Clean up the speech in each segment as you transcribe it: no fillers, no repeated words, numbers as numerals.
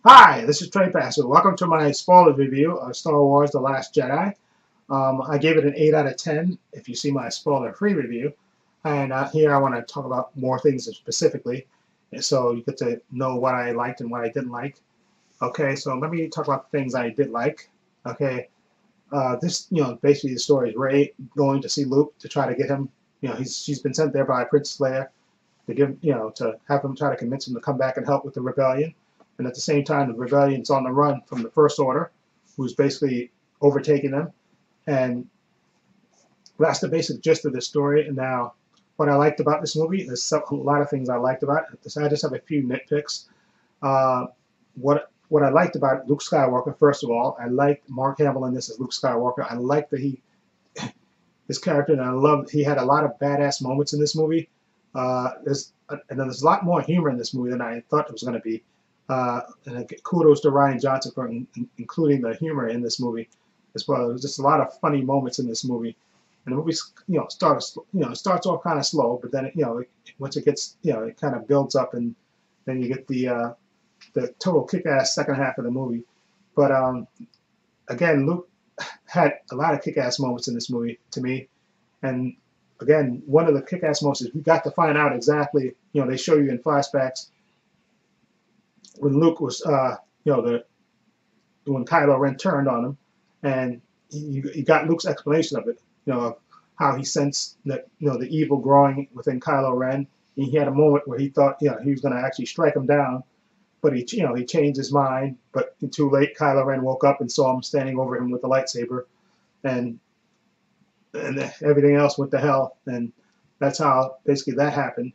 Hi, this is Trey Passer. Welcome to my spoiler review of Star Wars The Last Jedi. I gave it an 8 out of 10 if you see my spoiler-free review. And here I want to talk about more things specifically, so you get to know what I liked and what I didn't like. Okay, so let me talk about the things I did like. Okay, basically the story is Rey going to see Luke to try to get him. She's been sent there by Princess Leia to to have him try to convince him to come back and help with the rebellion. And at the same time, the rebellion's on the run from the First Order, who's basically overtaking them. And that's the basic gist of the story. And now, what I liked about this movie, there's a lot of things I liked about it. I just have a few nitpicks. Uh, what I liked about Luke Skywalker, first of all, I liked Mark Hamill in this as Luke Skywalker. I liked that his character, and I loved he had a lot of badass moments in this movie. There's a lot more humor in this movie than I thought it was going to be. And kudos to Ryan Johnson for including the humor in this movie as well. There's just a lot of funny moments in this movie, and the movie, starts off kind of slow, but then once it gets, it kind of builds up, and then you get the total kick-ass second half of the movie. But again, Luke had a lot of kick-ass moments in this movie to me, and again, one of the kick-ass moments is we got to find out exactly, they show you in flashbacks when Luke was, when Kylo Ren turned on him, and you got Luke's explanation of it, of how he sensed that, the evil growing within Kylo Ren. And he had a moment where he thought, he was going to actually strike him down, but he changed his mind. But too late, Kylo Ren woke up and saw him standing over him with the lightsaber, and everything else went to hell. And that's how basically that happened.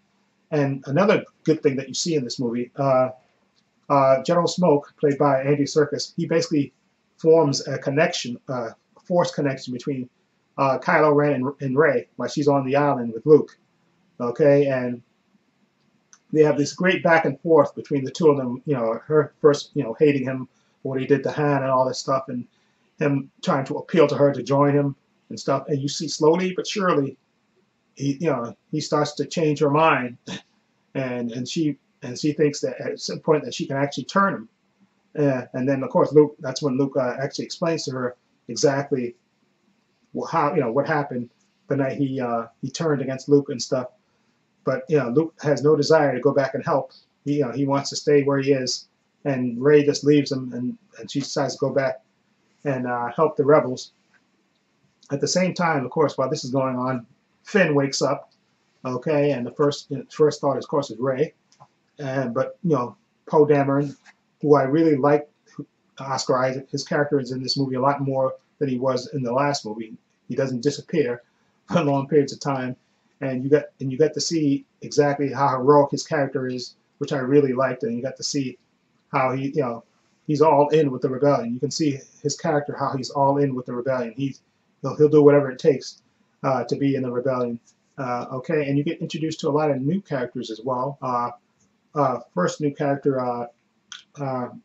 And another good thing that you see in this movie, General Smoke, played by Andy Serkis, he basically forms a connection, a force connection between Kylo Ren and Rey while she's on the island with Luke. Okay, and they have this great back and forth between the two of them. Her first, hating him for what he did to Han and all this stuff, and him trying to appeal to her to join him and stuff. And you see slowly but surely, he starts to change her mind, and she thinks that at some point that she can actually turn him. And then of course that's when Luke actually explains to her exactly how, what happened the night he turned against Luke and stuff. But Luke has no desire to go back and help. He wants to stay where he is, and Rey just leaves him, and she decides to go back and help the rebels. At the same time, of course, while this is going on, Finn wakes up. Okay, and the first thought, of course, is Rey. But Poe Dameron, who I really like, Oscar Isaac, his character is in this movie a lot more than he was in the last movie. He doesn't disappear for long periods of time, and you get to see exactly how heroic his character is, which I really liked, and you got to see how he's all in with the rebellion. You can see his character, how he's all in with the rebellion. He'll do whatever it takes to be in the rebellion. Okay, and you get introduced to a lot of new characters as well. First new character,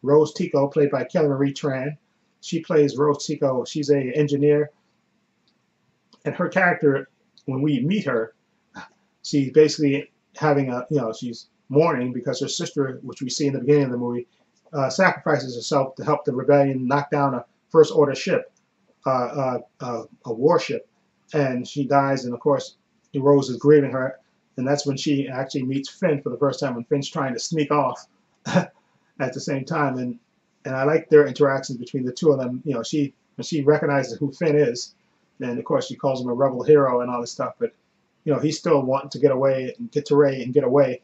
Rose Tico, played by Kelly Marie Tran. She plays Rose Tico. She's an engineer, and her character, when we meet her, she's basically having she's mourning because her sister, which we see in the beginning of the movie, sacrifices herself to help the rebellion knock down a First Order ship, a warship, and she dies. And of course, Rose is grieving her. And that's when she actually meets Finn for the first time, when Finn's trying to sneak off at the same time. And I like their interactions between the two of them. When she recognizes who Finn is, and of course she calls him a rebel hero and all this stuff. But he's still wanting to get away and get to Rey and get away.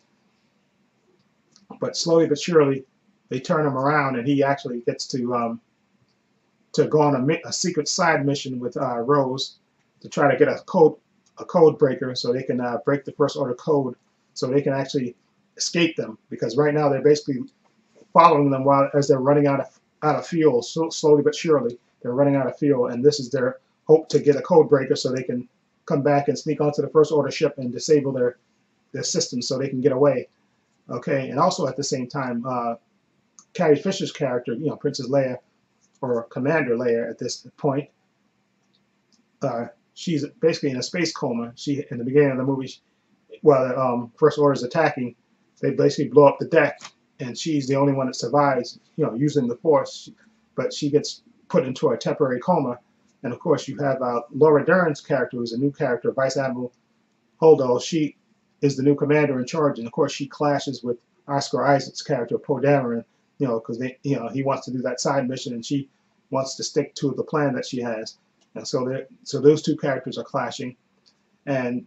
But slowly but surely, they turn him around, and he actually gets to go on a secret side mission with Rose to try to get a code breaker, so they can break the First Order code, so they can actually escape them. Because right now they're basically following them as they're running out of fuel. So slowly but surely, they're running out of fuel, and this is their hope to get a code breaker, so they can come back and sneak onto the First Order ship and disable their systems, so they can get away. Okay, and also at the same time, Carrie Fisher's character, Princess Leia, or Commander Leia at this point, she's basically in a space coma. In the beginning of the movie, while the First Order is attacking, they basically blow up the deck, and she's the only one that survives, using the Force, but she gets put into a temporary coma. And of course, you have Laura Dern's character, who's a new character, Vice Admiral Holdo. She is the new commander in charge, and of course, she clashes with Oscar Isaac's character, Poe Dameron, because he wants to do that side mission, and she wants to stick to the plan that she has. And so those two characters are clashing, and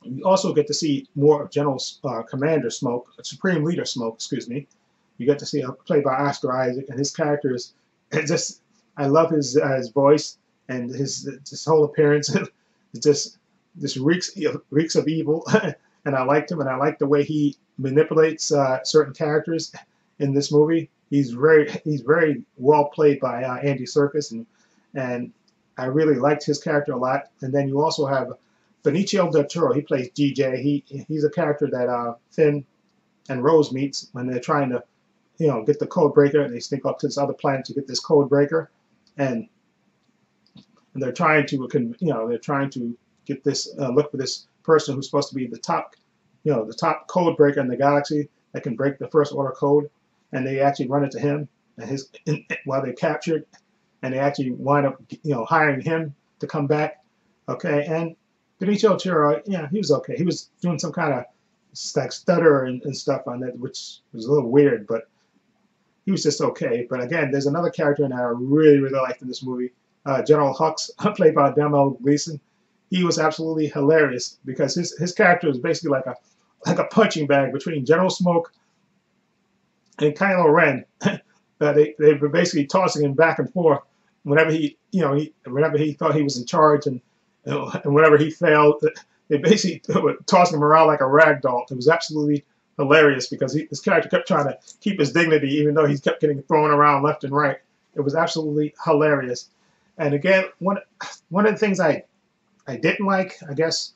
you also get to see more of General Commander Smoke, Supreme Leader Smoke, excuse me. You get to see played by Oscar Isaac, and his character is just, I love his voice and his whole appearance. It just reeks of evil, and I liked him, and I like the way he manipulates certain characters in this movie. He's very well played by Andy Serkis, and I really liked his character a lot. And then you also have Benicio del Toro. He plays DJ. He's a character that Finn and Rose meets when they're trying to get the code breaker, and they sneak up to this other planet to get this code breaker, and they're trying to get this look for this person who's supposed to be the top code breaker in the galaxy that can break the first order code, and they actually run into him and while they're captured, and they actually wind up hiring him to come back. Okay, and Benicio del Toro, he was okay. He was doing some kind of like stutter and stuff on that, which was a little weird, but he was just okay. But again, there's another character that I really liked in this movie, General Hux, played by Domhnall Gleeson. He was absolutely hilarious because his character is basically like a punching bag between General Smoke and Kylo Ren. They were basically tossing him back and forth whenever whenever he thought he was in charge, and whenever he failed, they basically were tossing him around like a rag doll. It was absolutely hilarious because his character kept trying to keep his dignity, even though he kept getting thrown around left and right. It was absolutely hilarious. And again, one of the things I didn't like, I guess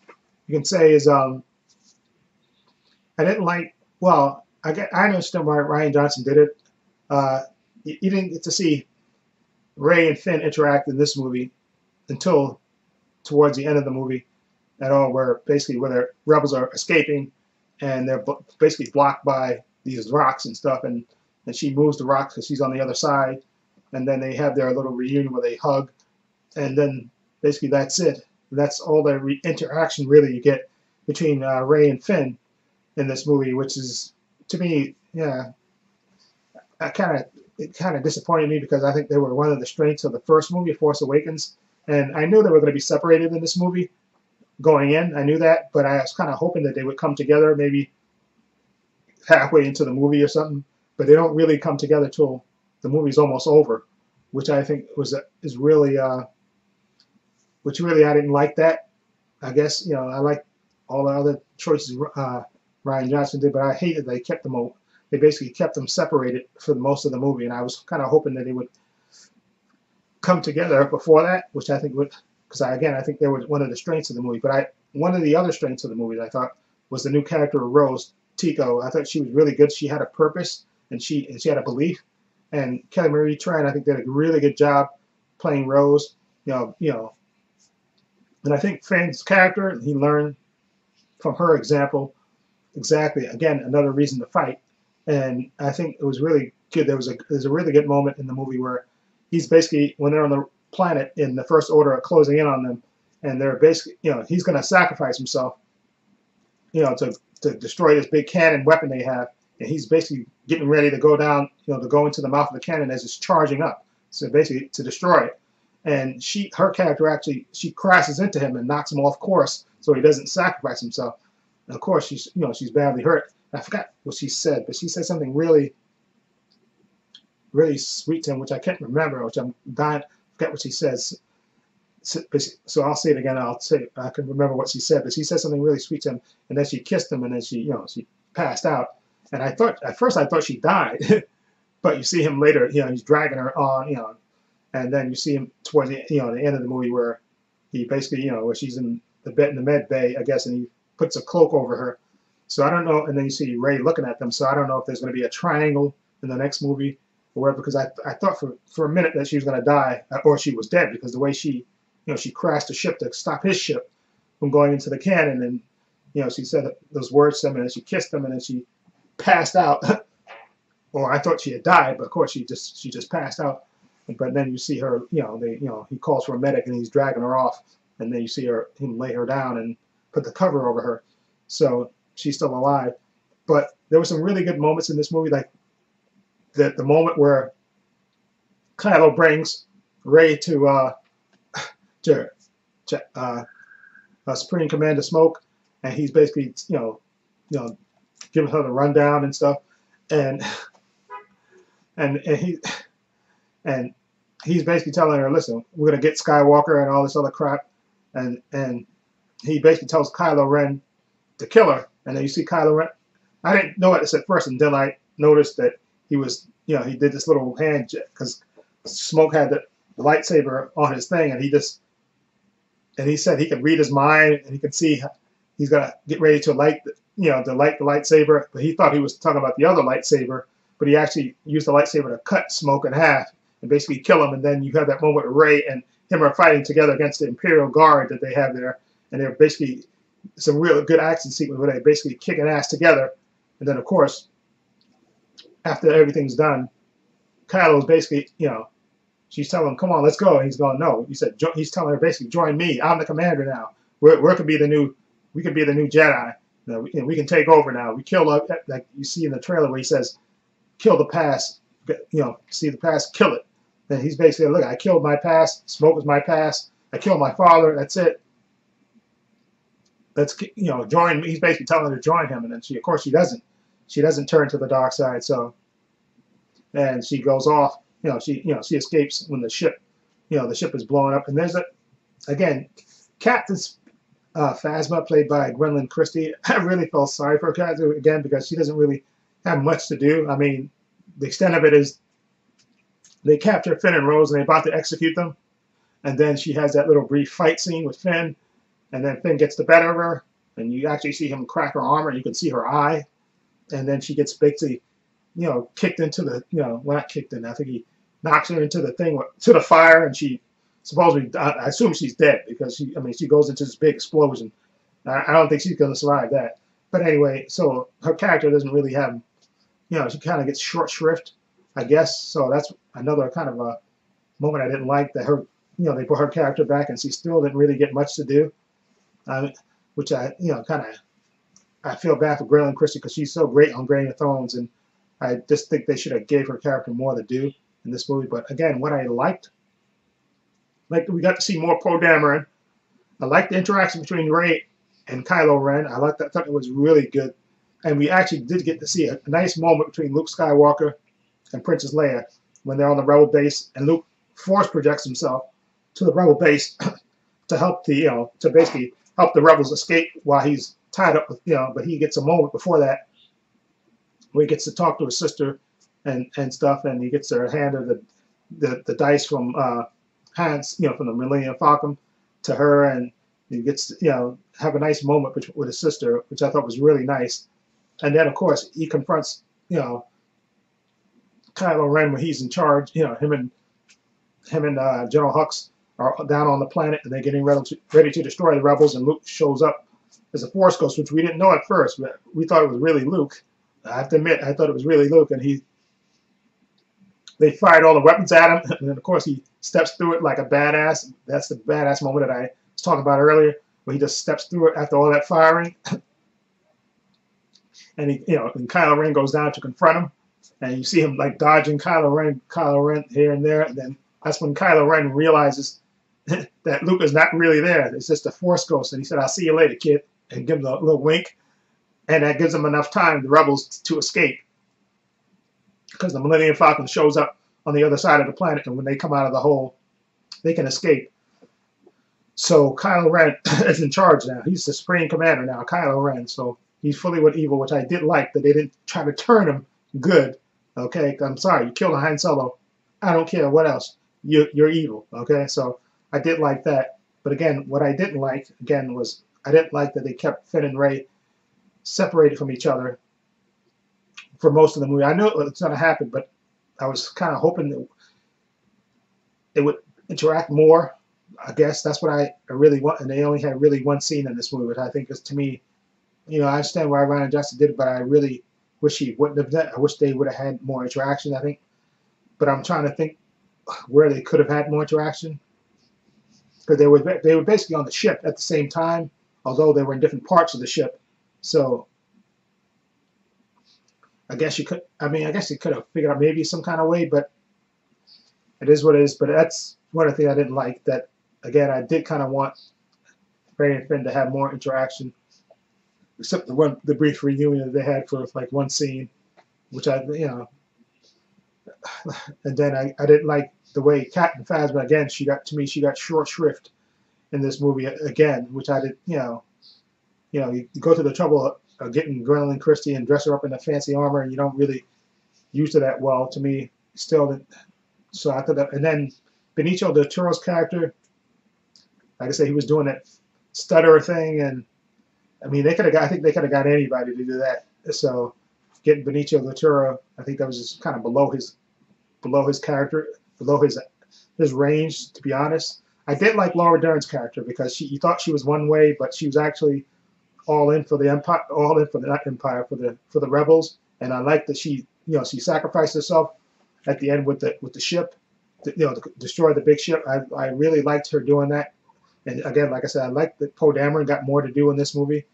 you can say, is I didn't like. Well, I understand why Rian Johnson did it. You didn't get to see Rey and Finn interact in this movie until towards the end of the movie at all, where the rebels are escaping, and they're basically blocked by these rocks and stuff, and she moves the rocks because she's on the other side, and then they have their little reunion where they hug, and then basically that's it. That's all the interaction really you get between Rey and Finn in this movie, which is, to me, it kind of disappointed me because I think they were one of the strengths of the first movie, Force Awakens, and I knew they were going to be separated in this movie going in. I knew that, but I was kind of hoping that they would come together maybe halfway into the movie or something. But they don't really come together till the movie's almost over, which I think is really which really I didn't like that. I guess I like all the other choices Rian Johnson did, but I hated they kept them all. They basically kept them separated for most of the movie, and I was kind of hoping that they would come together before that, which I think would, because I think they were one of the strengths of the movie. But one of the other strengths of the movie I thought was the new character of Rose Tico. I thought she was really good. She had a purpose, and she had a belief. And Kelly Marie Tran, I think, did a really good job playing Rose. And I think Finn's character, he learned from her example exactly, again, another reason to fight. And I think it was really good. There's a really good moment in the movie where he's basically, when they're on the planet in the First Order are closing in on them, and they're basically, he's going to sacrifice himself, to destroy this big cannon weapon they have, and he's basically getting ready to go down, to go into the mouth of the cannon as it's charging up, so basically to destroy it. And her character actually, she crashes into him and knocks him off course, so he doesn't sacrifice himself. And of course, she's badly hurt. I forgot what she said, but she said something really, really sweet to him, which I can't remember, which I'm dying. I forget what she says. So I'll say it again. I can remember what she said, but she said something really sweet to him, and then she kissed him, and then she passed out. And at first I thought she died, but you see him later. He's dragging her on. And then you see him towards the the end of the movie where he basically where she's in the med bay, I guess, and he puts a cloak over her. So I don't know. And then you see Rey looking at them. So I don't know if there's going to be a triangle in the next movie or whatever, because I thought for a minute that she was going to die or she was dead, because the way she crashed the ship to stop his ship from going into the cannon, and she said those words to him, and then she kissed him, and then she passed out. or I thought she had died, but of course she just passed out. But then you see her, he calls for a medic and he's dragging her off, and then you see him lay her down and put the cover over her, so she's still alive. But there were some really good moments in this movie, like the moment where Kylo brings Rey to Supreme Commander Smoke, and he's basically giving her the rundown and stuff, and and he and he's basically telling her, listen, we're gonna get Skywalker and all this other crap, and he basically tells Kylo Ren to kill her, and then you see Kylo Ren. I didn't know this at first, and then I noticed that he was, he did this little hand because Smoke had the lightsaber on his thing, and he said he could read his mind, and he could see he's gonna get ready to light to light the lightsaber, but he thought he was talking about the other lightsaber, but he actually used the lightsaber to cut Smoke in half and basically kill him. And then you have that moment where Rey and him are fighting together against the Imperial Guard that they have there, and they're basically some real good action sequence where they're basically kicking ass together. And then of course, after everything's done, Kylo's basically, she's telling him, "Come on, let's go." And he's going, "No." He's telling her basically, "Join me. I'm the commander now. We could be the new Jedi. We can take over now. We killed, like you see in the trailer where he says, kill the past. See the past, kill it." Then he's basically, look, I killed my past. Smoke was my past. I killed my father. That's it. Let's join me. He's basically telling her to join him, and then of course she doesn't. She doesn't turn to the dark side. So, and she goes off. She escapes when the ship is blowing up. And there's again, Captain Phasma, played by Gwendolyn Christie. I really felt sorry for her again because she doesn't really have much to do. I mean, the extent of it is they capture Finn and Rose and they're about to execute them, and then she has that little brief fight scene with Finn, and then Finn gets the better of her, and you actually see him crack her armor. You can see her eye, and then she gets basically, kicked into the, well, not kicked in. I think he knocks her into the thing, to the fire, and she supposedly, I assume she's dead because she goes into this big explosion. I don't think she's going to survive that. But anyway, so her character doesn't really have, she kind of gets short shrift, I guess. So that's another kind of a moment I didn't like, that her, they put her character back and she still didn't really get much to do. Which I feel bad for Gwendolyn Christie because she's so great on Game of Thrones, and I just think they should have gave her character more to do in this movie. But again, what I liked, we got to see more Poe Dameron. I liked the interaction between Rey and Kylo Ren. I thought it was really good. And we actually did get to see a nice moment between Luke Skywalker and Princess Leia when they're on the Rebel base, and Luke force projects himself to the Rebel base to help to basically help the rebels escape while he's tied up with, but he gets a moment before that where he gets to talk to his sister and stuff, and he gets her handed the dice from Hans, from the Millennium Falcon to her, and he gets to, have a nice moment with his sister, which I thought was really nice. And then of course he confronts, Kylo Ren when he's in charge. Him and General Hux are down on the planet, and they're getting ready to destroy the rebels, and Luke shows up as a Force Ghost, which we didn't know at first, but we thought it was really Luke. I have to admit, I thought it was really Luke, and they fired all the weapons at him, and then of course he steps through it like a badass. That's the badass moment that I was talking about earlier, where he just steps through it after all that firing. And and Kylo Ren goes down to confront him, and you see him like dodging Kylo Ren here and there, and then that's when Kylo Ren realizes that Luke is not really there. It's just a Force Ghost, and he said, "I'll see you later, kid," and give him a little wink, and that gives them enough time, the rebels, to escape, because the Millennium Falcon shows up on the other side of the planet, and when they come out of the hole, they can escape. So Kylo Ren is in charge now. He's the Supreme Commander now, Kylo Ren. So he's fully with evil, which I did like, that they didn't try to turn him good. Okay, I'm sorry, you killed a Han Solo. I don't care what else. You're evil. Okay, so I did like that. But again, what I didn't like, again, was I didn't like that they kept Finn and Rey separated from each other for most of the movie. I knew it was going to happen, but I was kind of hoping that they would interact more. I guess that's what I really want. And they only had really one scene in this movie, which I think is, to me, I understand why Ryan Johnson did it, but I really wish he wouldn't have done. I wish they would have had more interaction, I think. But I'm trying to think where they could have had more interaction, because they were basically on the ship at the same time, although they were in different parts of the ship. So I guess you could. I mean, I guess you could have figured out maybe some kind of way, but it is what it is. But that's one of the things I didn't like. That again, I did kind of want Rey and Finn to have more interaction, except the brief reunion that they had for like one scene, which and then I didn't like the way Captain Phasma again. She got short shrift in this movie again, which I did. You go to the trouble of getting Gwendolyn Christie and dress her up in a fancy armor, and you don't really use it that well. To me, still. So I thought that, and then Benicio del Toro's character, like I said, he was doing that stutter thing, and I mean, I think they could have got anybody to do that. So getting Benicio del Toro, I think that was just kind of below his character, below his range. To be honest, I did like Laura Dern's character because you thought she was one way, but she was actually all in for the empire, all in for the not empire for the rebels. And I like that she sacrificed herself at the end with the ship, to destroy the big ship. I really liked her doing that. And again, like I said, I liked that Poe Dameron got more to do in this movie.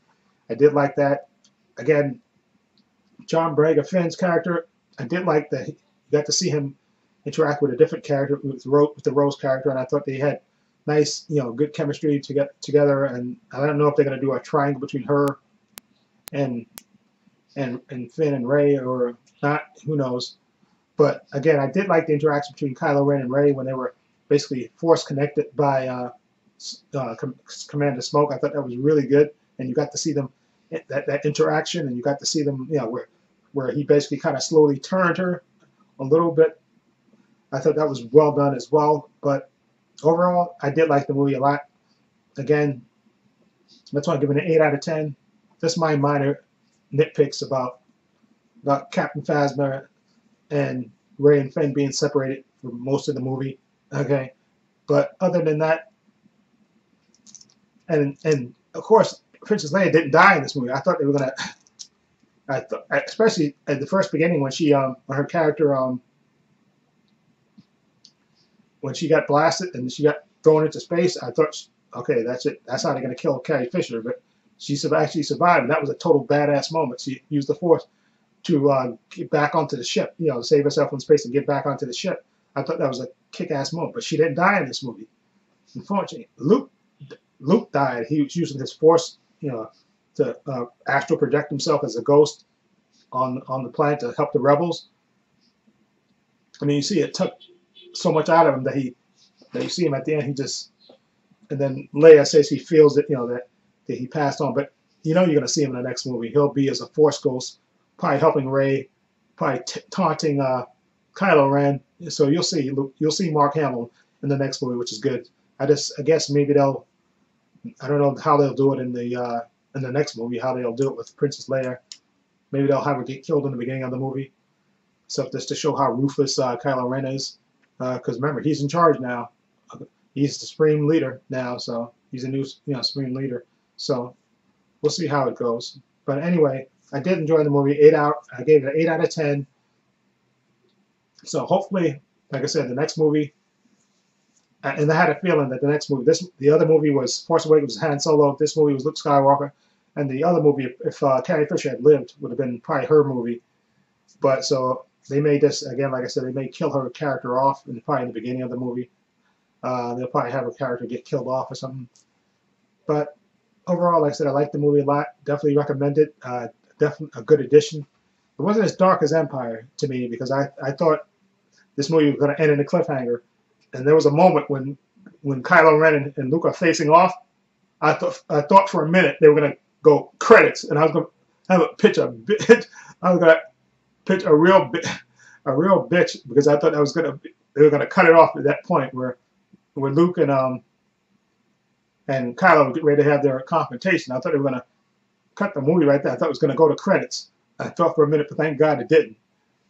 I did like that. Again, John Boyega, Finn's character, I did like that. Got to see him interact with a different character, with the Rose character, and I thought they had nice, good chemistry to get together. And I don't know if they're going to do a triangle between her and Finn and Rey or not. Who knows? But again, I did like the interaction between Kylo Ren and Rey when they were basically force connected by Commander Smoke. I thought that was really good, and you got to see them that interaction, and you got to see them, where he basically kind of slowly turned her a little bit. I thought that was well done as well. But overall, I did like the movie a lot. Again, that's why I'm giving it an 8 out of 10. Just my minor nitpicks about Captain Phasma and Rey and Finn being separated for most of the movie. Okay, but other than that, and of course, Princess Leia didn't die in this movie. I thought they were gonna. I thought, especially at the first beginning when when her character when she got blasted and she got thrown into space, I thought, okay, that's it. That's how they're gonna kill Carrie Fisher. But she actually survived, and that was a total badass moment. She used the Force to get back onto the ship, save herself from space and get back onto the ship. I thought that was a kick-ass moment, but she didn't die in this movie. Unfortunately, Luke died. He was using his Force, to astral project himself as a ghost on the planet to help the rebels. I mean, you see, it took so much out of him that you see him at the end. And then Leia says he feels that that he passed on, but you're going to see him in the next movie. He'll be as a Force ghost, probably helping Rey, probably taunting Kylo Ren. So you'll see Mark Hamill in the next movie, which is good. I guess maybe I don't know how they'll do it in the next movie, how they'll do it with Princess Leia. Maybe they'll have her get killed in the beginning of the movie. So just to show how ruthless Kylo Ren is. Because remember, he's in charge now. He's the supreme leader now, so he's a new supreme leader. So we'll see how it goes. But anyway, I did enjoy the movie. I gave it an 8 out of 10. So hopefully, like I said, the next movie, and I had a feeling that the next movie, the other movie was Force Awakens was Han Solo. This movie was Luke Skywalker, and the other movie, if Carrie Fisher had lived, would have been probably her movie. But so they made this again, like I said, they may kill her character off, probably in the beginning of the movie. They'll probably have her character get killed off or something. But overall, like I said, I liked the movie a lot. Definitely recommend it. Definitely a good addition. It wasn't as dark as Empire to me because I thought this movie was going to end in a cliffhanger. And there was a moment when Kylo Ren and Luke are facing off. I thought for a minute they were going to go credits, and I was going to have a pitch a bit. I was going to pitch a real bitch because I thought they were going to cut it off at that point where Luke and Kylo get ready to have their confrontation. I thought they were going to cut the movie right there. I thought it was going to go to credits. I thought for a minute, but thank God it didn't.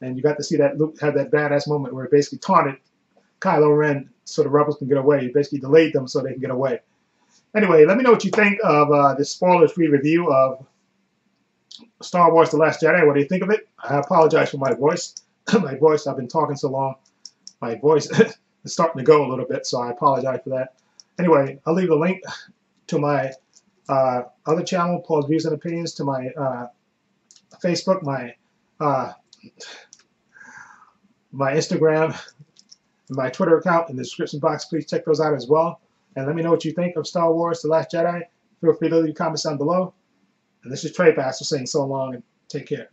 And you got to see that Luke had that badass moment where he basically taunted Kylo Ren so the rebels can get away. He basically delayed them so they can get away. Anyway, let me know what you think of this spoiler-free review of Star Wars: The Last Jedi. What do you think of it? I apologize for my voice. My voice. I've been talking so long. My voice is starting to go a little bit, so I apologize for that. Anyway, I'll leave the link to my other channel, Paul's Views and Opinions, to my Facebook, uh, my Instagram, and my Twitter account in the description box. Please check those out as well. And let me know what you think of Star Wars: The Last Jedi. Feel free to leave comments down below. And this is Trey Pastor saying so long and take care.